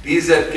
TZK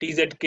TZK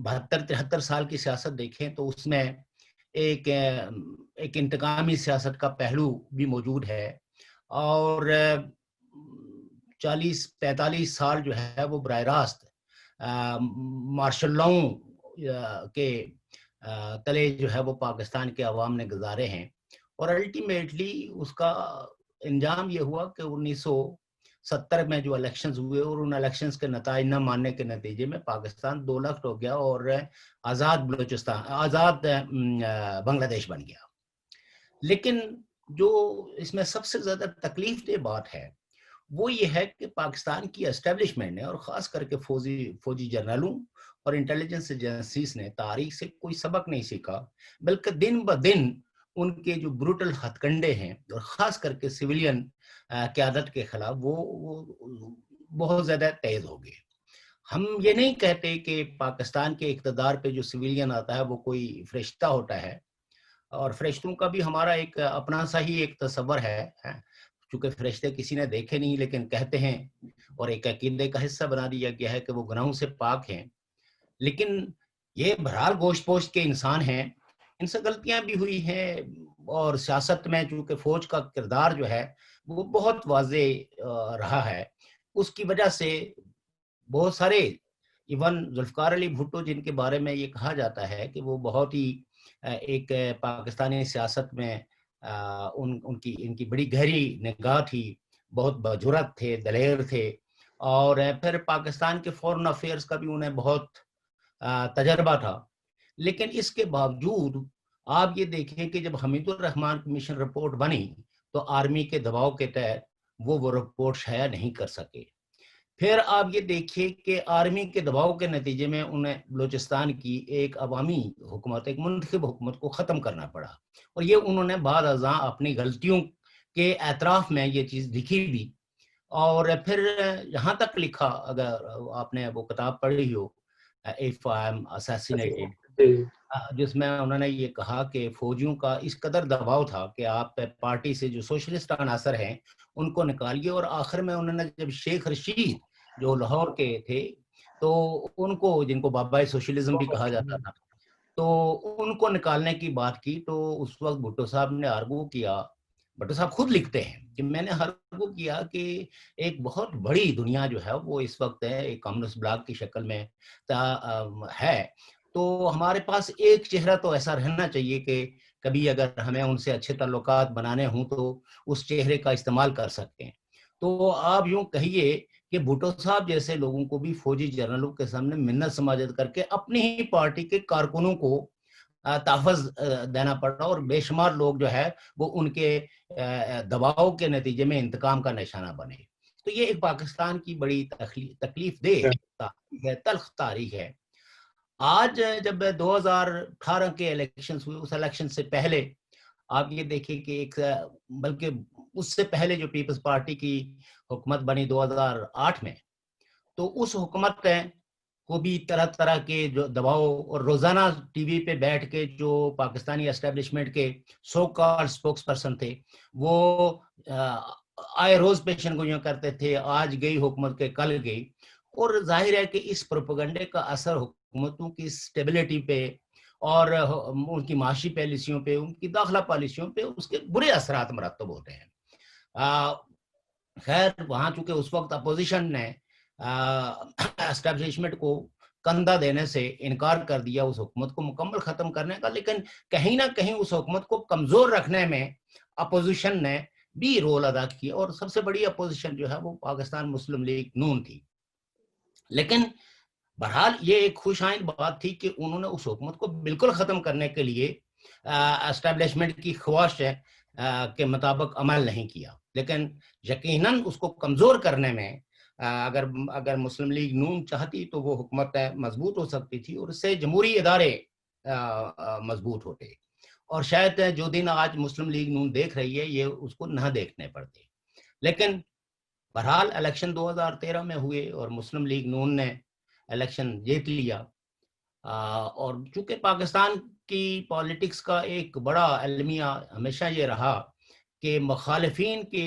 72-73 سال کی سیاست دیکھیں تو اس میں ایک انتقامی سیاست کا پہلو بھی موجود ہے، اور 40-45 سال جو ہے وہ براہ راست مارشل لاؤ کے تلے جو ہے وہ پاکستان کے عوام نے گزارے ہیں، اور الٹیمیٹلی اس کا انجام یہ ہوا کہ 1970 میں جو الیکشنز ہوئے اور ان الیکشنز کے نتائج نہ ماننے کے نتیجے میں پاکستان 2 لاکھ ہو گیا اور آزاد بنگلہ دیش بن گیا۔ لیکن جو اس میں سب سے زیادہ تکلیف دہ بات ہے وہ یہ ہے کہ پاکستان کی اسٹیبلشمنٹ نے، اور خاص کر کے فوجی جنرلوں اور انٹیلیجنس ایجنسیز نے تاریخ سے کوئی سبق نہیں سیکھا، بلکہ دن بدن ان کے جو بروٹل ہتھ کنڈے ہیں اور خاص کر کے سویلین قیادت کے خلاف وہ بہت زیادہ تیز ہو گئے۔ ہم یہ نہیں کہتے کہ پاکستان کے اقتدار پہ جو سویلین آتا ہے وہ کوئی فرشتہ ہوتا ہے، اور فرشتوں کا بھی ہمارا ایک اپنا سا ہی ایک تصور ہے، چونکہ فرشتے کسی نے دیکھے نہیں لیکن کہتے ہیں، اور ایک عقیدے کا حصہ بنا دیا گیا ہے کہ وہ گناہوں سے پاک ہیں۔ لیکن یہ بہرحال گوشت پوشت کے انسان ہیں، ان سے غلطیاں بھی ہوئی ہیں، اور سیاست میں چونکہ فوج کا کردار جو ہے وہ بہت واضح رہا ہے، اس کی وجہ سے بہت سارے ایون ذوالفقار علی بھٹو جن کے بارے میں یہ کہا جاتا ہے کہ وہ بہت ہی ایک پاکستانی سیاست میں ان کی بڑی گہری نگاہ تھی، بہت بجرت تھے، دلیر تھے، اور پھر پاکستان کے فورن افیئرز کا بھی انہیں بہت تجربہ تھا۔ لیکن اس کے باوجود آپ یہ دیکھیں کہ جب حمید الرحمان کمیشن رپورٹ بنی تو آرمی کے دباؤ کے تحت وہ رپورٹ شائع نہیں کر سکے۔ پھر آپ یہ دیکھیے کہ آرمی کے دباؤ کے نتیجے میں انہیں بلوچستان کی ایک عوامی حکومت، ایک منتخب حکومت کو ختم کرنا پڑا، اور یہ انہوں نے بعد ازاں اپنی غلطیوں کے اعتراف میں یہ چیز دکھی بھی، اور پھر یہاں تک لکھا، اگر آپ نے وہ کتاب پڑھی ہو If I am assassinated، جس میں انہوں نے یہ کہا کہ فوجیوں کا اس قدر دباؤ تھا کہ آپ پارٹی سے جو سوشلسٹ عناصر ہیں ان کو نکالیے، اور آخر میں انہوں نے جب شیخ رشید جو لاہور کے تھے تو ان کو، جن کو بابا سوشلزم بھی کہا جاتا تھا، تو ان کو نکالنے کی بات کی، تو اس وقت بھٹو صاحب نے آرگو کیا، بھٹو صاحب خود لکھتے ہیں کہ میں نے آرگو کیا کہ ایک بہت بڑی دنیا جو ہے وہ اس وقت ہے ایک کمیونسٹ بلاک کی شکل میں ہے، تو ہمارے پاس ایک چہرہ تو ایسا رہنا چاہیے کہ کبھی اگر ہمیں ان سے اچھے تعلقات بنانے ہوں تو اس چہرے کا استعمال کر سکتے ہیں۔ تو آپ یوں کہیے کہ بھٹو صاحب جیسے لوگوں کو بھی فوجی جنرلوں کے سامنے منت سماجت کر کے اپنی ہی پارٹی کے کارکنوں کو تحفظ دینا پڑا، اور بے شمار لوگ جو ہے وہ ان کے دباؤ کے نتیجے میں انتقام کا نشانہ بنے۔ تو یہ ایک پاکستان کی بڑی تکلیف دہ تلخ تاریخ ہے۔ آج جب 2018 کے الیکشنز ہوئے، اس الیکشن سے پہلے آپ یہ دیکھیں کہ ایک، بلکہ اس سے پہلے جو پیپلز پارٹی کی حکومت بنی 2008 میں، تو اس حکومت کو بھی طرح طرح کے جو دباؤ، اور روزانہ ٹی وی پہ بیٹھ کے جو پاکستانی اسٹیبلشمنٹ کے سو کال سپوکس پرسن تھے وہ آئے روز پیشن گوئیاں کرتے تھے، آج گئی حکومت کے کل گئی، اور ظاہر ہے کہ اس پروپیگنڈے کا اثر حکومتوں کی سٹیبلٹی پہ اور ان کی معاشی پالیسیوں پہ، ان کی داخلہ پالیسیوں پہ اس کے برے اثرات مرتب ہوتے ہیں۔ خیر وہاں چونکہ اس وقت اپوزیشن نے اسٹیبلشمنٹ کو کندھا دینے سے انکار کر دیا اس حکومت کو مکمل ختم کرنے کا، لیکن کہیں نہ کہیں اس حکومت کو کمزور رکھنے میں اپوزیشن نے بھی رول ادا کیا، اور سب سے بڑی اپوزیشن جو ہے وہ پاکستان مسلم لیگ نون تھی۔ لیکن بہرحال یہ ایک خوش آئند بات تھی کہ انہوں نے اس حکومت کو بالکل ختم کرنے کے لیے اسٹیبلشمنٹ کی خواہش کے مطابق عمل نہیں کیا، لیکن یقیناً اس کو کمزور کرنے میں اگر مسلم لیگ نون چاہتی تو وہ حکومت مضبوط ہو سکتی تھی، اور اس سے جمہوری ادارے مضبوط ہوتے، اور شاید جو دن آج مسلم لیگ نون دیکھ رہی ہے یہ اس کو نہ دیکھنے پڑتے۔ لیکن بہرحال الیکشن 2013 میں ہوئے اور مسلم لیگ نون نے الیکشن جیت لیا، اور چونکہ پاکستان کی پالیٹکس کا ایک بڑا المیہ ہمیشہ یہ رہا کہ مخالفین کے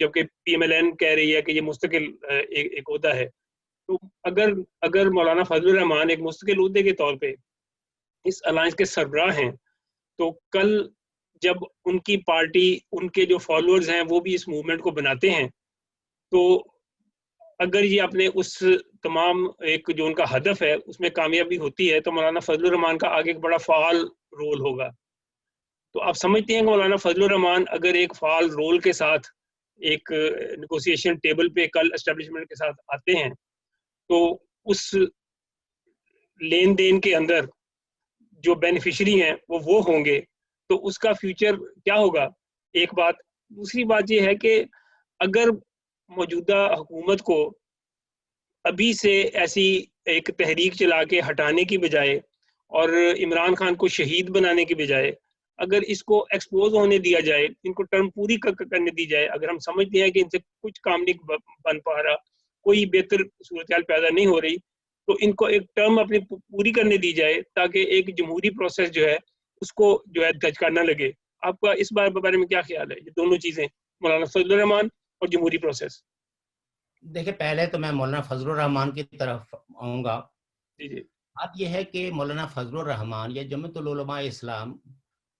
جبکہ PMLN کہہ رہی ہے کہ یہ مستقل ایک عہدہ ہے. تو اگر مولانا فضل الرحمان ایک مستقل عہدے کے طور پہ اس الائنس کے سربراہ ہیں تو کل جب ان کی پارٹی ان کے جو فالوورز ہیں وہ بھی اس موومنٹ کو بناتے ہیں تو اگر یہ اپنے اس تمام ایک جو ان کا ہدف ہے اس میں کامیابی ہوتی ہے تو مولانا فضل الرحمان کا آگے ایک بڑا فعال رول ہوگا. تو آپ سمجھتے ہیں کہ مولانا فضل الرحمان اگر ایک فعال رول کے ساتھ ایک نیگوسیشن ٹیبل پہ کل اسٹیبلشمنٹ کے ساتھ آتے ہیں تو اس لین دین کے اندر جو بینیفیشری ہیں وہ ہوں گے تو اس کا فیوچر کیا ہوگا؟ ایک بات. دوسری بات یہ ہے کہ اگر موجودہ حکومت کو ابھی سے ایسی ایک تحریک چلا کے ہٹانے کی بجائے اور عمران خان کو شہید بنانے کی بجائے اگر اس کو ایکسپوز ہونے دیا جائے، ان کو ٹرم پوری کرنے دی جائے، اگر ہم سمجھتے ہیں کہ ان سے کچھ کام نہیں بن پا رہا، کوئی بہتر صورتحال پیدا نہیں ہو رہی، تو ان کو ایک ٹرم اپنی پوری کرنے دی جائے تاکہ ایک جمہوری پروسیس جو ہے اس کو جو ہے دھچکا نہ لگے. آپ کا اس بارے میں کیا خیال ہے؟ یہ دونوں چیزیں مولانا فضل الرحمان اور جمہوری پروسیس. دیکھیں پہلے تو میں مولانا فضل الرحمان کی طرف آؤں گا. جی بات یہ ہے کہ مولانا فضل الرحمان یا جمعیت العلماء اسلام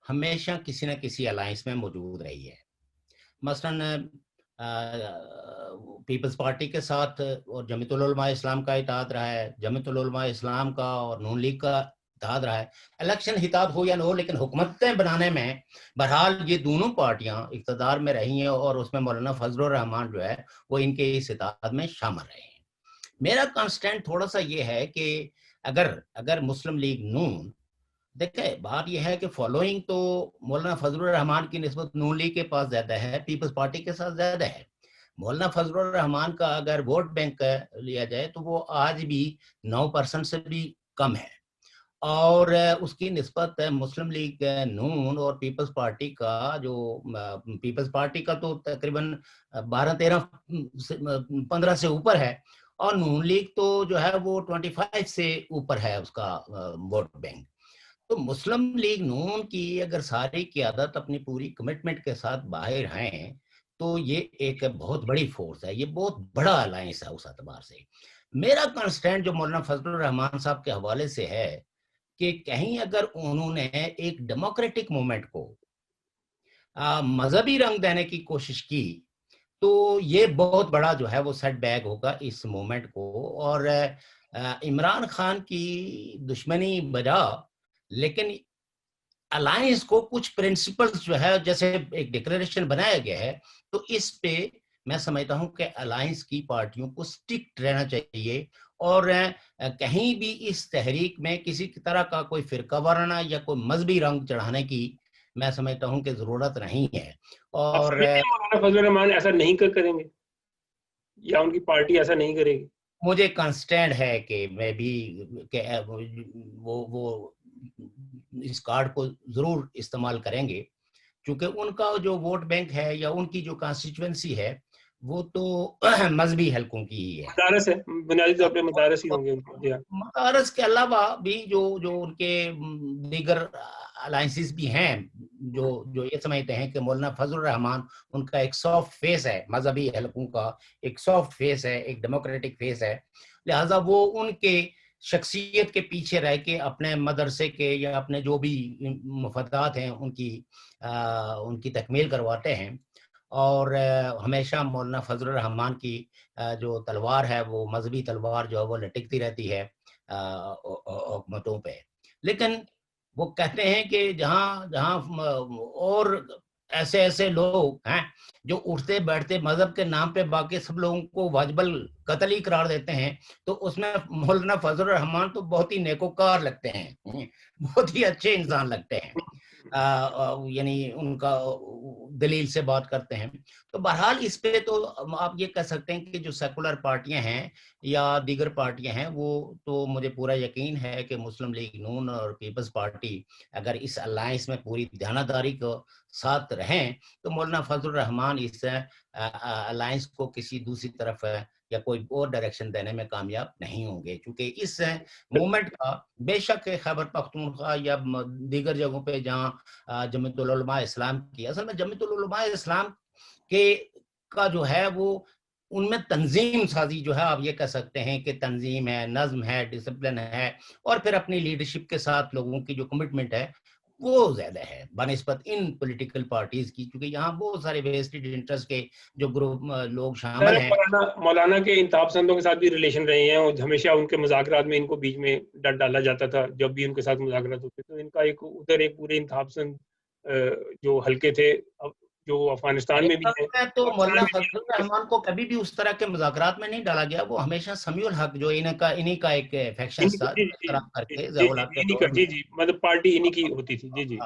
ہمیشہ کسی نہ کسی الائنس میں موجود رہی ہے. مثلا پیپلز پارٹی کے ساتھ اور جمعیت العلماء اسلام کا اتحاد رہا ہے، جمعیت العلماء اسلام کا اور نون لیگ کا اتحاد رہا ہے. الیکشن اتحاد ہو یا نہ ہو لیکن حکومتیں بنانے میں بہرحال یہ دونوں پارٹیاں اقتدار میں رہی ہیں اور اس میں مولانا فضل الرحمان جو ہے وہ ان کے اس اتحاد میں شامل رہے ہیں. میرا کانسٹینٹ تھوڑا سا یہ ہے کہ اگر مسلم لیگ نون، دیکھیں بات یہ ہے کہ فالوئنگ تو مولانا فضل الرحمان کی نسبت نون لیگ کے پاس زیادہ ہے، پیپلز پارٹی کے ساتھ زیادہ ہے. مولانا فضل الرحمان کا اگر ووٹ بینک لیا جائے تو وہ آج بھی 9% سے بھی کم ہے، اور اس کی نسبت مسلم لیگ نون اور پیپلز پارٹی کا جو پیپلز پارٹی کا تو تقریباً 15 سے اوپر ہے، اور نون لیگ تو جو ہے وہ 25 سے اوپر ہے اس کا ووٹ بینک. تو مسلم لیگ نون کی اگر ساری قیادت اپنی پوری کمٹمنٹ کے ساتھ باہر ہیں تو یہ ایک بہت بڑی فورس ہے، یہ بہت بڑا الائنس ہے اس اعتبار سے. میرا کنسٹینٹ جو مولانا فضل الرحمان صاحب کے حوالے سے ہے کہ کہیں اگر انہوں نے ایک ڈیموکریٹک موومنٹ کو مذہبی رنگ دینے کی کوشش کی تو یہ بہت بڑا جو ہے وہ سیٹ بیک ہوگا اس موومنٹ کو. اور عمران خان کی دشمنی بجا لیکن الائنس کو کچھ پرنسپلز جو ہے جیسے ایک ڈکلریشن بنایا گیا ہے تو اس پہ میں سمجھتا ہوں کہ الائنس کی پارٹیوں کو سٹک رہنا چاہیے اور کہیں بھی اس تحریک میں کسی طرح کا کوئی فرقہ وارانہ یا کوئی مذہبی رنگ چڑھانے کی میں سمجھتا ہوں کہ ضرورت نہیں ہے. اور مولانا فضل الرحمان ایسا نہیں کریں گے یا ان کی پارٹی ایسا نہیں کرے گی؟ مجھے کنسٹینٹ ہے کہ میں بھی کہ وہ اس کارڈ کو ضرور استعمال کریں گے کیونکہ ان کا جو ووٹ بینک ہے یا ان کی جو کانسٹیچوئنسی ہے وہ تو مذہبی حلقوں کی ہی ہے. مدارس ہے، بنیادی طور پہ مدارس ہی ہوں گے. مدارس کے علاوہ بھی جو ان کے دیگر الائنسز بھی ہیں جو یہ سمجھتے ہیں کہ مولانا فضل الرحمان ان کا ایک سافٹ فیس ہے، مذہبی حلقوں کا ایک سافٹ فیس ہے، ایک ڈیموکریٹک فیس ہے، لہٰذا وہ ان کے شخصیت کے پیچھے رہ کے اپنے مدرسے کے یا اپنے جو بھی مفادات ہیں ان کی تکمیل کرواتے ہیں. اور ہمیشہ مولانا فضل الرحمان کی جو تلوار ہے وہ مذہبی تلوار جو ہے وہ لٹکتی رہتی ہے حکومتوں پہ. لیکن وہ کہتے ہیں کہ جہاں اور ایسے لوگ ہیں جو اٹھتے بیٹھتے مذہب کے نام پہ باقی سب لوگوں کو واجب القتل ہی قرار دیتے ہیں تو اس میں مولانا فضل الرحمان تو بہت ہی نیکوکار لگتے ہیں، بہت ہی اچھے انسان لگتے ہیں، یعنی ان کا دلیل سے بات کرتے ہیں. تو بہرحال اس پہ تو آپ یہ کہہ سکتے ہیں کہ جو سیکولر پارٹیاں ہیں یا دیگر پارٹیاں ہیں وہ تو مجھے پورا یقین ہے کہ مسلم لیگ نون اور پیپلز پارٹی اگر اس الائنس میں پوری دیانتداری کو ساتھ رہیں تو مولانا فضل الرحمان اس الائنس کو کسی دوسری طرف یا کوئی اور ڈائریکشن دینے میں کامیاب نہیں ہوں گے، کیونکہ اس موومنٹ کا بے شک خیبر پختونخوا یا دیگر جگہوں پہ جہاں جمعیت العلماء اسلام کی، اصل میں جمعیت العلماء اسلام کے کا جو ہے وہ ان میں تنظیم سازی جو ہے آپ یہ کہہ سکتے ہیں کہ تنظیم ہے، نظم ہے، ڈسپلن ہے، اور پھر اپنی لیڈرشپ کے ساتھ لوگوں کی جو کمٹمنٹ ہے وہ زیادہ ہے بنسبت ان پولیٹیکل پارٹیز کی، کیونکہ یہاں بہت سارے ویسٹڈ انٹرسٹ کے جو گروپ لوگ شامل ہیں۔ مولانا کے انتخاب پسندوں کے ساتھ بھی ریلیشن رہے ہیں، اور ہمیشہ ان کے مذاکرات میں ان کو بیچ میں ڈالا جاتا تھا جب بھی ان کے ساتھ مذاکرات ہوتے، تو ان کا ایک ادھر ایک پورے انتخاب پسند جو حلقے تھے جو افغانستان میں بھی ہیں، تو مولانا فضل الرحمان کو کبھی بھی اس طرح کے مذاکرات میں نہیں ڈالا گیا، وہ ہمیشہ سمیع الحق جو انہی کا ایک فیکشن تھا کر کے ضیاء الحق کے دور میں، جی مطلب پارٹی انہی کی ہوتی تھی۔ جی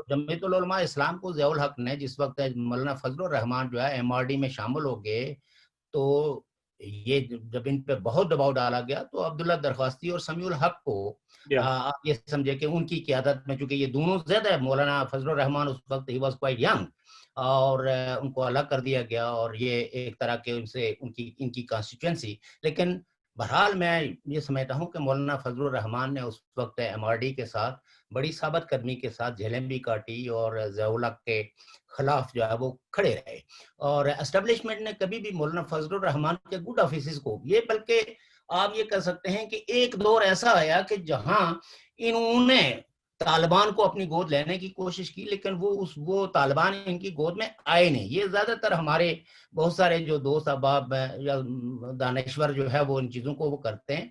جمعیت العلماء اسلام کو ضیاء الحق نے جس وقت مولانا فضل الرحمان جو ہے MRD میں شامل ہو گئے، تو یہ جب ان پہ بہت دباؤ ڈالا گیا تو عبداللہ درخواستی اور سمیع الحق کو آپ یہ سمجھے کہ ان کی قیادت میں، چونکہ یہ دونوں زیادہ ہے، مولانا فضل الرحمان اس وقت ہی واز کوائٹ ینگ، اور ان کو الگ کر دیا گیا، اور یہ ایک طرح کے ان کی کانسٹیٹوئنسی، لیکن بہرحال میں یہ سمجھتا ہوں کہ مولانا فضل الرحمان نے اس وقت MRD کے ساتھ بڑی ثابت قدمی کے ساتھ جھیلیں بھی کاٹی، اور ضیاء الحق کے خلاف جو ہے وہ کھڑے رہے، اور اسٹیبلشمنٹ نے کبھی بھی مولانا فضل الرحمان کے گڈ آفیسز کو، یہ بلکہ آپ یہ کہہ سکتے ہیں کہ ایک دور ایسا آیا کہ جہاں انہوں نے طالبان کو اپنی گود لینے کی کوشش کی، لیکن وہ طالبان ان کی گود میں آئے نہیں۔ یہ زیادہ تر ہمارے بہت سارے جو دوست احباب یا دانشور جو ہے وہ ان چیزوں کو وہ کرتے ہیں۔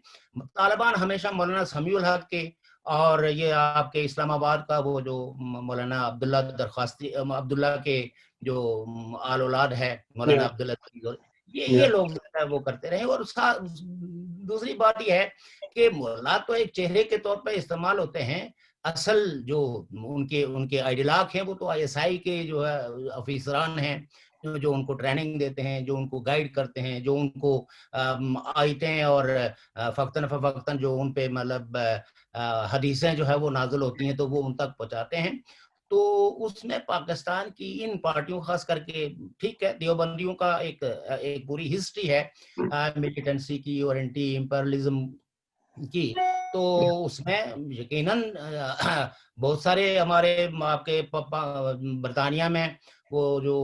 طالبان ہمیشہ مولانا سمیع الحق کے، اور یہ آپ کے اسلام آباد کا وہ جو مولانا عبداللہ درخواستی، عبداللہ کے جو آل اولاد ہے مولانا عبداللہ، یہ لوگ وہ کرتے رہے۔ اور دوسری بات یہ ہے کہ مولا تو ایک چہرے کے طور پر استعمال ہوتے ہیں، اصل جو ان کے آئیڈیلاگ ہیں وہ تو ISI کے جو ہے افیسران ہیں، جو ان کو ٹریننگ دیتے ہیں، جو ان کو گائیڈ کرتے ہیں، جو ان کو آیتیں اور فقتاً فوقتاً جو ان پہ مطلب حدیثیں جو ہے وہ نازل ہوتی ہیں تو وہ ان تک پہنچاتے ہیں۔ تو اس میں پاکستان کی ان پارٹیوں، خاص کر کے ٹھیک ہے دیوبندیوں کا ایک پوری ہسٹری ہے ملیٹنسی کی اور اینٹی امپیرلزم کی، تو اس میں یقیناً بہت سارے ہمارے آپ کے برطانیہ میں وہ جو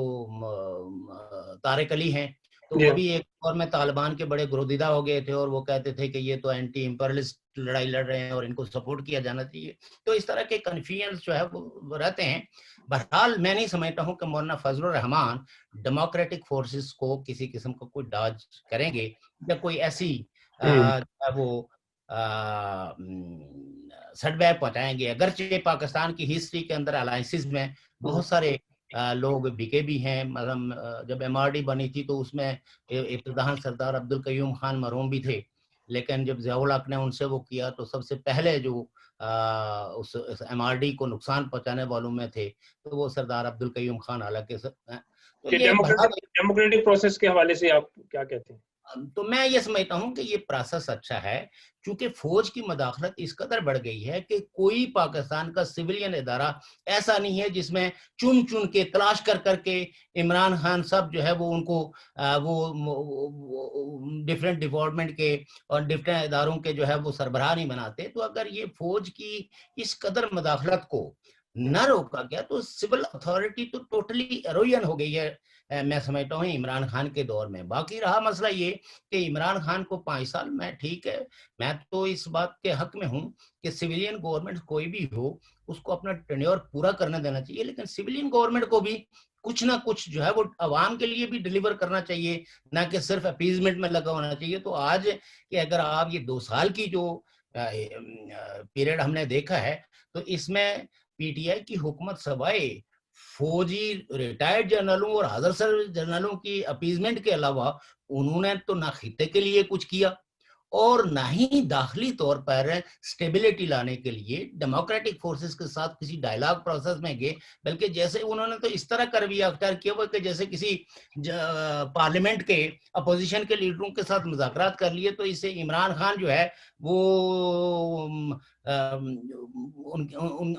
طارق علی ہیں، تو وہ بھی ایک دور میں طالبان کے بڑے گرویدہ ہو گئے تھے، اور وہ کہتے تھے کہ یہ تو اینٹی امپیرلسٹ لڑائی لڑ رہے ہیں اور ان کو سپورٹ کیا جانا چاہیے۔ تو اس طرح کے کنفیوژنس جو ہے وہ رہتے ہیں۔ بہرحال میں نہیں سمجھتا ہوں کہ مولانا فضل الرحمان ڈیموکریٹک فورسز کو کسی قسم کا کوئی ڈاج کریں گے یا کوئی ایسی وہ سیٹ بیک پہنچائیں گے، اگرچہ پاکستان کی ہسٹری کے اندر الائنسز میں بہت سارے لوگ بکے بھی ہیں۔ مثلا جب MRD بنی تھی تو اس میں ابتداً سردار عبدالقیوم خان مرحوم بھی تھے، لیکن جب ضیاء الحق نے ان سے وہ کیا تو سب سے پہلے جو اس MRD کو نقصان پہنچانے والوں میں تھے تو وہ سردار عبدالقیوم خان حالانکہ ڈیموکریٹک پروسیس کے حوالے سے آپ کیا کہتے ہیں؟ تو میں یہ سمجھتا ہوں کہ یہ پروسیس اچھا ہے، چونکہ فوج کی مداخلت اس قدر بڑھ گئی ہے کہ کوئی پاکستان کا سویلین ادارہ ایسا نہیں ہے جس میں چن کے تلاش کر کے عمران خان صاحب جو ہے وہ ان کو وہ ڈفرینٹ ڈپارٹمنٹ کے اور ڈفرینٹ اداروں کے جو ہے وہ سربراہ نہیں بناتے۔ تو اگر یہ فوج کی اس قدر مداخلت کو نہ روکا گیا تو سول اتھارٹی تو ٹوٹلی ایروین ہو گئی ہے، میں سمجھتا ہوں عمران خان کے دور میں۔ باقی رہا مسئلہ یہ کہ عمران خان کو 5 سال میں ٹھیک ہے، میں تو اس بات کے حق میں ہوں کہ سویلین گورنمنٹ کوئی بھی ہو اس کو اپنا ٹینیور پورا کرنے دینا چاہیے، لیکن سویلین گورنمنٹ کو بھی کچھ نہ کچھ جو ہے وہ عوام کے لیے بھی ڈیلیور کرنا چاہیے، نہ کہ صرف اپیزمنٹ میں لگا ہونا چاہیے۔ تو آج کہ اگر آپ یہ 2 سال کی جو پیریڈ ہم نے دیکھا ہے تو اس میں PTI کی حکومت سوائے فوجی ریٹائرڈ جنرلوں اور حاضر سروس جنرلوں کی اپیزمنٹ کے علاوہ انہوں نے تو نہ خطے کے لیے کچھ کیا اور نہ ہی داخلی طور پر سٹیبلٹی لانے کے لیے ڈیموکریٹک فورسز کے ساتھ کسی ڈائلاگ پروسیس میں گئے، بلکہ جیسے انہوں نے تو اس طرح کا رویہ اختیار کیا ہوا کہ جیسے کسی پارلیمنٹ کے اپوزیشن کے لیڈروں کے ساتھ مذاکرات کر لیے تو اس سے عمران خان جو ہے وہ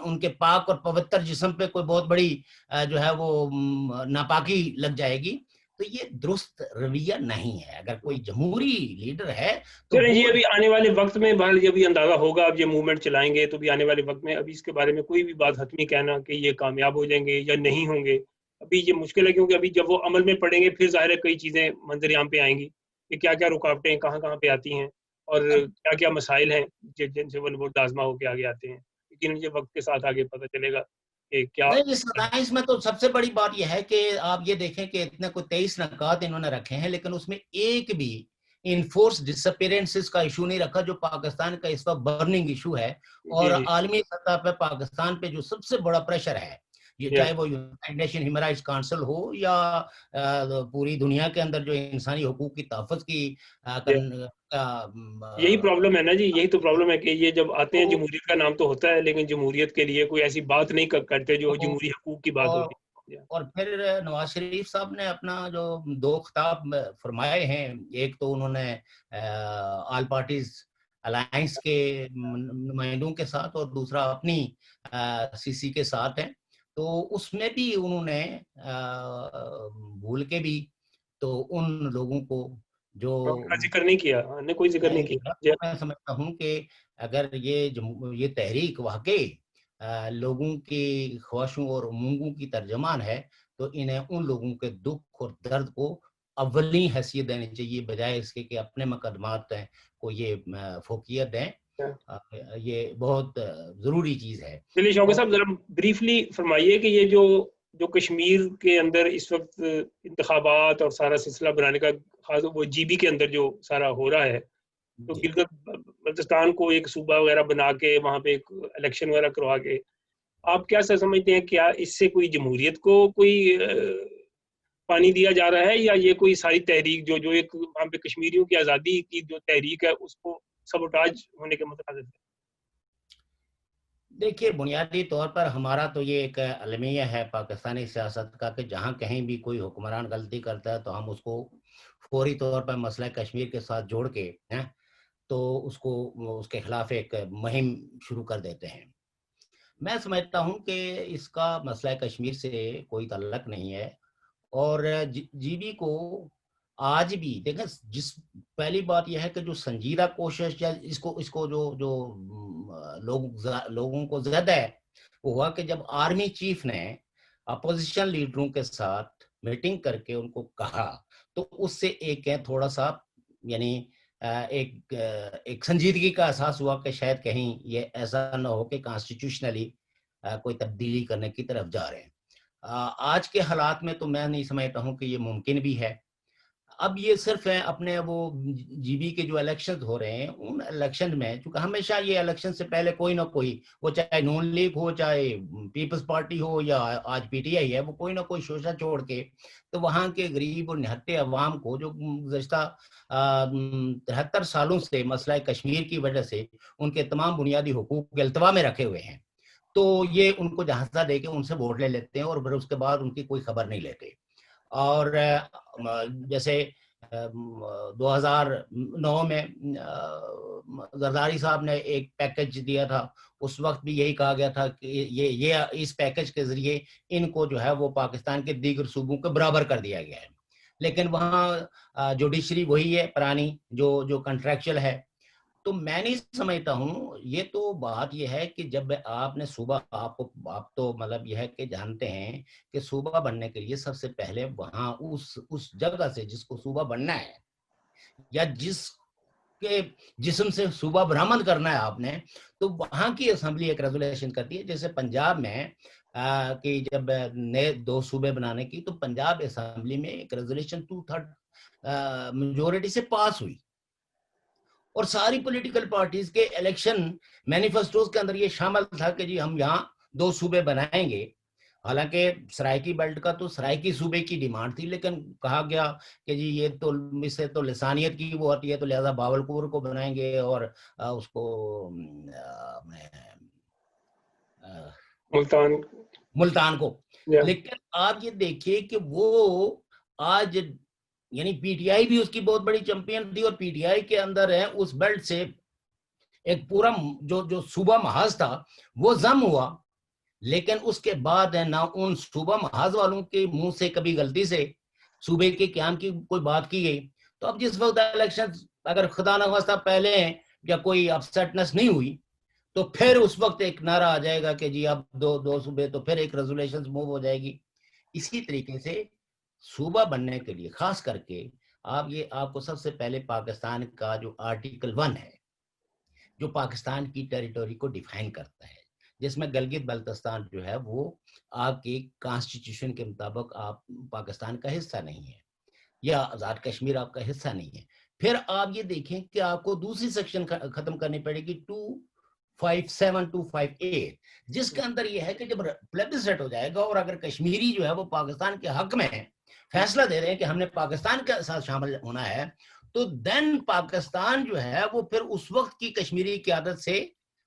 ان کے پاک اور پوتر جسم پہ کوئی بہت بڑی جو ہے وہ ناپاکی لگ جائے گی۔ تو یہ درست رویہ نہیں ہے۔ اگر کوئی جمہوری لیڈر ہے تو یہ ابھی آنے والے وقت میں جب یہ اندازہ ہوگا، اب یہ موومنٹ چلائیں گے تو بھی آنے والے وقت میں ابھی اس کے بارے میں کوئی بھی بات حتمی کہنا کہ یہ کامیاب ہو جائیں گے یا نہیں ہوں گے، ابھی یہ مشکل ہے کیونکہ ابھی جب وہ عمل میں پڑیں گے پھر ظاہر ہے کئی چیزیں منظر عام پہ آئیں گی کہ کیا کیا رکاوٹیں کہاں کہاں پہ آتی ہیں اور کیا کیا مسائل ہیں جن سے وہ ووٹ آزما ہو کے آگے آتے ہیں، لیکن یہ وقت کے ساتھ آگے پتہ چلے گا کہ کیا. نہیں، اس سائنس میں تو سب سے بڑی بات یہ ہے کہ آپ یہ دیکھیں کہ اتنے کوئی 23 نکات انہوں نے رکھے ہیں، لیکن اس میں ایک بھی انفورس ڈسپیرنسز کا ایشو نہیں رکھا جو پاکستان کا اس وقت برننگ ایشو ہے، اور عالمی سطح پہ پاکستان پہ جو سب سے بڑا پریشر ہے، یہ چاہے وہ United Nation Human Rights Council ہو یا پوری دنیا کے اندر جو انسانی حقوق کی تحفظ کی یہی پرابلم ہے نا جی، یہی تو پرابلم ہے کہ یہ جب آتے ہیں جمہوریت کا نام تو ہوتا ہے لیکن جمہوریت کے لیے کوئی ایسی بات نہیں کرتے جو جمہوری حقوق کی بات ہوتی ہے. اور پھر نواز شریف صاحب نے اپنا جو 2 خطاب فرمائے ہیں، ایک تو انہوں نے آل پارٹیز الائنس کے نمائندوں کے ساتھ اور دوسرا اپنی سی سی کے ساتھ ہیں، تو اس میں بھی انہوں نے بھول کے بھی تو ان لوگوں کو جو ذکر نہیں کیا، نے کوئی ذکر نہیں کیا. میں سمجھتا ہوں کہ اگر یہ تحریک واقعی لوگوں کی خواہشوں اور امنگوں کی ترجمان ہے تو انہیں ان لوگوں کے دکھ اور درد کو اولین حیثیت دینی چاہیے بجائے اس کے کہ اپنے مقدمات کو یہ فوقیت دیں. یہ بہت ضروری چیز ہے. چلیے شوکت صاحب ذرا بریفلی فرمائیے کہ یہ جو کشمیر کے اندر اس وقت انتخابات اور سارا سلسلہ بنانے کا خاص وہ جی بی کے اندر جو سارا ہو رہا ہے، تو گلگت بلتستان کو ایک صوبہ وغیرہ بنا کے وہاں پہ ایک الیکشن وغیرہ کروا کے آپ کیا سمجھتے ہیں، کیا اس سے کوئی جمہوریت کو کوئی پانی دیا جا رہا ہے یا یہ کوئی ساری تحریک جو ایک وہاں پہ کشمیریوں کی آزادی کی جو تحریک ہے اس کو سبوٹاج ہونے کے مترادف ہے؟ دیکھیے، بنیادی طور پر ہمارا تو یہ ایک المیہ ہے پاکستانی سیاست کا کہ جہاں کہیں بھی کوئی حکمران غلطی کرتا ہے تو ہم اس کو فوری طور پر مسئلہ کشمیر کے ساتھ جوڑ کے تو اس کے خلاف ایک مہم شروع کر دیتے ہیں. میں سمجھتا ہوں کہ اس کا مسئلہ کشمیر سے کوئی تعلق نہیں ہے، اور جی بی کو آج بھی دیکھیں، پہلی بات یہ ہے کہ جو سنجیدہ کوشش یا اس کو جو لوگوں کو زیادہ ہے وہ ہوا کہ جب آرمی چیف نے اپوزیشن لیڈروں کے ساتھ میٹنگ کر کے ان کو کہا تو اس سے ایک تھوڑا سا یعنی ایک سنجیدگی کا احساس ہوا کہ شاید کہیں یہ ایسا نہ ہو کہ کانسٹیٹیوشنلی کوئی تبدیلی کرنے کی طرف جا رہے ہیں. آج کے حالات میں تو میں نہیں سمجھتا ہوں کہ یہ ممکن بھی ہے. اب یہ صرف ہے اپنے وہ جی بی کے جو الیکشن ہو رہے ہیں ان الیکشن میں، چونکہ ہمیشہ یہ الیکشن سے پہلے کوئی نہ کوئی، وہ چاہے نون لیگ ہو چاہے پیپلز پارٹی ہو یا آج پی ٹی آئی ہے، وہ کوئی نہ کوئی شوشہ چھوڑ کے تو وہاں کے غریب اور نہتے عوام کو جو گزشتہ 73 سالوں سے مسئلہ کشمیر کی وجہ سے ان کے تمام بنیادی حقوق التوا میں رکھے ہوئے ہیں، تو یہ ان کو جہازہ دے کے ان سے ووٹ لے لیتے ہیں اور پھر اس کے بعد ان کی کوئی خبر نہیں لیتے. اور جیسے 2009 میں زرداری صاحب نے ایک پیکج دیا تھا، اس وقت بھی یہی کہا گیا تھا کہ یہ اس پیکج کے ذریعے ان کو جو ہے وہ پاکستان کے دیگر صوبوں کے برابر کر دیا گیا ہے، لیکن وہاں جوڈیشری وہی ہے پرانی جو کنٹریکچل ہے. تو میں نہیں سمجھتا ہوں، یہ تو بات یہ ہے کہ جب آپ نے صوبہ آپ تو مطلب یہ ہے کہ جانتے ہیں کہ صوبہ بننے کے لیے سب سے پہلے وہاں اس جگہ سے جس کو صوبہ بننا ہے یا جس کے جسم سے صوبہ برآمد کرنا ہے آپ نے، تو وہاں کی اسمبلی ایک ریزولیشن کرتی ہے. جیسے پنجاب میں کہ جب نئے 2 صوبے بنانے کی تو پنجاب اسمبلی میں ایک ریزولیشن 2/3 میجورٹی سے پاس ہوئی، اور ساری پولیٹیکل پارٹیز کے الیکشن مینیفیسٹوز کے اندر یہ شامل تھا کہ جی ہم یہاں 2 صوبے بنائیں گے. حالانکہ سرائکی بیلٹ کا تو سرائکی صوبے کی ڈیمانڈ تھی، لیکن کہا گیا کہ جی یہ تو اس سے تو لسانیت کی وہ ہوتی ہے، تو لہذا باولپور کو بنائیں گے اور اس کو ملتان کو. لیکن آپ یہ دیکھیے کہ وہ آج یعنی پی ٹی آئی بھی اس کی بہت بڑی چیمپئن تھی، اور پی ٹی آئی کے اندر ہے اس بیلٹ سے ایک پورا جو صوبہ محاذ تھا وہ ضم ہوا، لیکن اس کے بعد ہے نہ ان صوبہ محاذ والوں کے منہ سے کبھی غلطی سے صوبے کے قیام کی کوئی بات کی گئی. تو اب جس وقت الیکشن اگر خدا نخواستہ پہلے ہیں یا کوئی اپسیٹنس نہیں ہوئی تو پھر اس وقت ایک نعرہ آ جائے گا کہ جی اب 2 صوبے، تو پھر ایک ریزولیشن موو ہو جائے گی اسی طریقے سے صوبہ بننے کے لیے خاص کر کے آپ کو سب سے پہلے پاکستان کا جو آرٹیکل 1 ہے جو پاکستان کی ٹیریٹوری کو ڈیفائن کرتا ہے، جس میں گلگت بلتستان جو ہے وہ آپ کے کانسٹیٹیوشن کے مطابق آپ پاکستان کا حصہ نہیں ہے، یا آزاد کشمیر آپ کا حصہ نہیں ہے. پھر آپ یہ دیکھیں کہ آپ کو دوسری سیکشن ختم کرنی پڑے گی 257 258، جس کے اندر یہ ہے کہ جب پلیبسسائٹ ہو جائے گا اور اگر کشمیری جو ہے وہ پاکستان کے حق میں فیصلہ دے رہے ہیں کہ ہم نے پاکستان کے ساتھ شامل ہونا ہے، تو دین پاکستان جو ہے وہ پھر اس وقت کی کشمیری قیادت سے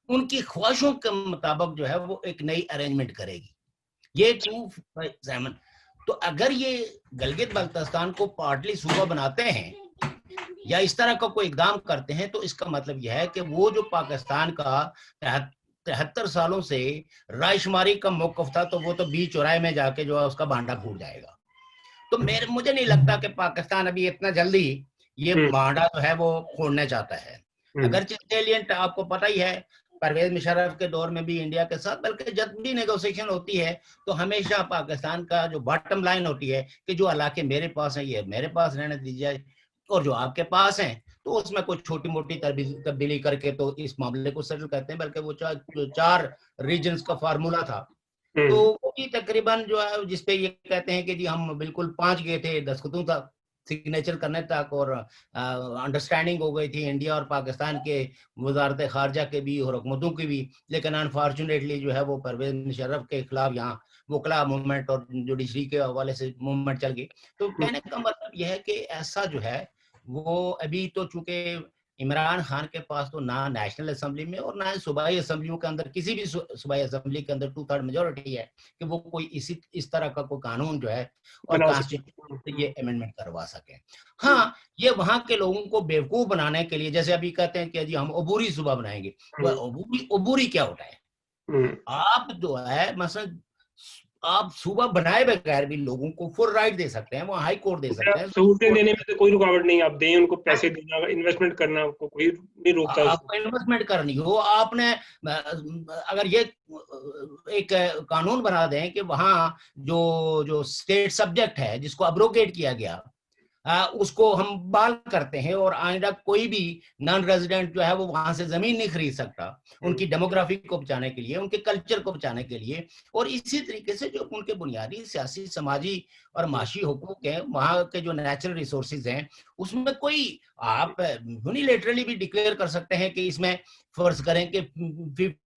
ان کی خواہشوں کے مطابق جو ہے وہ ایک نئی ارینجمنٹ کرے گی. یہ 257. تو اگر یہ گلگت بلتستان کو پارٹلی صوبہ بناتے ہیں یا اس طرح کا کوئی اقدام کرتے ہیں، تو اس کا مطلب یہ ہے کہ وہ جو پاکستان کا 73 سالوں سے رائے شماری کا موقف تھا، تو وہ تو بیچ چوراہے میں جا کے جو ہے اس کا بانڈا پھوٹ جائے گا. تو مجھے نہیں لگتا کہ پاکستان ابھی اتنا جلدی یہ بانڈا جو ہے وہ پھوڑنا چاہتا ہے. اگرچہ سیلینٹ آپ کو پتہ ہی ہے پرویز مشرف کے دور میں بھی انڈیا کے ساتھ، بلکہ جب بھی نیگوسیشن ہوتی ہے تو ہمیشہ پاکستان کا جو باٹم لائن ہوتی ہے کہ جو علاقے میرے پاس ہیں یہ میرے پاس رہنے دیجیے، اور جو آپ کے پاس ہیں تو اس میں کوئی چھوٹی موٹی تبدیلی کر کے تو اس معاملے کو سیٹل کرتے ہیں. بلکہ وہ 4 ریجنز کا فارمولا تھا، تو وہ بھی تقریباً جو ہے جس پہ یہ کہتے ہیں کہ جی ہم بالکل 5 گئے تھے دستخطوں تک، سگنیچر کرنے تک، اور انڈرسٹینڈنگ ہو گئی تھی انڈیا اور پاکستان کے وزارت خارجہ کے بھی اور حکومتوں کی بھی. لیکن انفارچونیٹلی جو ہے وہ پرویز مشرف کے خلاف یہاں وکلا موومنٹ اور جوڈیشری کے حوالے سے موومنٹ چل گئی. تو کہنے کا مطلب یہ ہے کہ ایسا جو ہے وہ ابھی تو چونکہ عمران خان کے پاس تو نہ نیشنل اسمبلی میں اور نہ صوبائی اسمبلیوں کے اندر کسی بھی صوبائی اسمبلی کے اندر 2/3 میجورٹی ہے کہ وہ کوئی اس طرح کا کوئی قانون جو ہے اور کانسٹیٹیوشن سے یہ امینڈمنٹ کروا سکے. ہاں یہ وہاں کے لوگوں کو بیوقوف بنانے کے لیے جیسے ابھی کہتے ہیں کہ جی ہم عبوری صوبہ بنائیں گے. عبوری کیا ہوتا ہے؟ آپ جو ہے مثلا آپ صوبہ بنائے بغیر بھی لوگوں کو فل رائٹ دے سکتے ہیں، وہ ہائی کورٹ دے سکتے ہیں، سہولتیں دینے میں تو کوئی رکاوٹ نہیں. آپ دیں ان کو پیسے دینا، انویسٹمنٹ کرنا کو کوئی نہیں روکتا. آپ کو انویسٹمنٹ کرنی ہو، آپ نے اگر یہ ایک قانون بنا دیں کہ وہاں جو اسٹیٹ سبجیکٹ ہے جس کو ابروگیٹ کیا گیا اس کو ہم بحال کرتے ہیں اور آئندہ کوئی بھی نان ریزیڈنٹ جو ہے وہ وہاں سے زمین نہیں خرید سکتا، ان کی ڈیموگرافی کو بچانے کے لیے، ان کے کلچر کو بچانے کے لیے. اور اسی طریقے سے جو ان کے بنیادی سیاسی سماجی اور معاشی حقوق ہیں، وہاں کے جو نیچرل ریسورسز ہیں، اس میں کوئی آپ یونیلیٹرلی بھی ڈکلیئر کر سکتے ہیں کہ اس میں فرض کریں کہ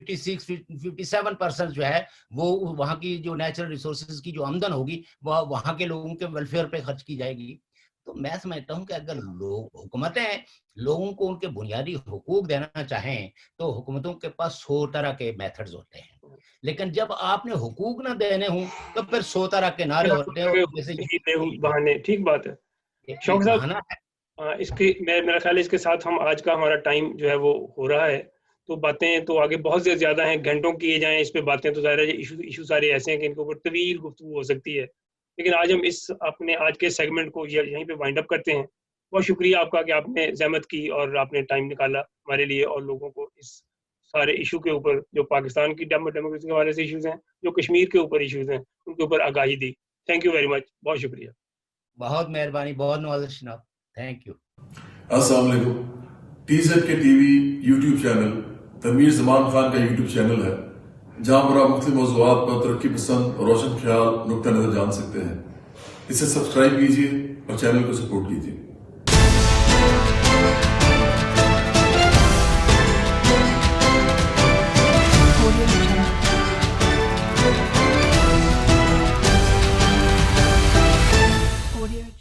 57% جو ہے وہ وہاں کی جو نیچرل ریسورسز کی جو آمدن ہوگی وہ وہاں کے لوگوں کے ویلفیئر پہ خرچ کی جائے گی. تو میں سمجھتا ہوں کہ اگر حکومتیں لوگوں کو ان کے بنیادی حقوق دینا چاہیں تو حکومتوں کے پاس 100 طرح کے میتھڈز ہوتے ہیں، لیکن جب آپ نے حقوق نہ دینے ہوں تو پھر 100 طرح کے نعرے ہوتے ہیں. بہانے. ٹھیک بات ہے شوق صاحب. اس کے میرا خیال ہے اس کے ساتھ ہم آج کا ہمارا ٹائم جو ہے وہ ہو رہا ہے. تو باتیں تو آگے بہت زیادہ ہیں، گھنٹوں کیے جائیں اس پہ باتیں، تو ظاہر ہے ایشو سارے ایسے ہیں کہ ان کے اوپر طویل گفتگو ہو سکتی ہے. لیکن آج ہم اپنے آج کے سیگمنٹ کو یہیں پہ وائنڈ اپ کرتے ہیں. بہت شکریہ آپ کا کہ آپ نے زحمت کی اور آپ نے ٹائم نکالا ہمارے لیے اور لوگوں کو اس سارے ایشو کے اوپر جو پاکستان کی ڈیموکریسی کے حوالے سے ایشوز ہیں، جو کشمیر کے اوپر ایشوز ہیں، ان کے اوپر آگاہی دی. Thank you very much. بہت شکریہ. بہت مہربانی، بہت نوازش جناب. Thank you. السلام علیکم. TZ کے T V YouTube channel Tanveer Zaman Khan کا یوٹیوب چینل ہے جہاں پر آپ مختلف موضوعات پر ترقی پسند اور روشن خیال نقطہ نظر جان سکتے ہیں. اسے سبسکرائب کیجیے اور چینل کو سپورٹ کیجیے.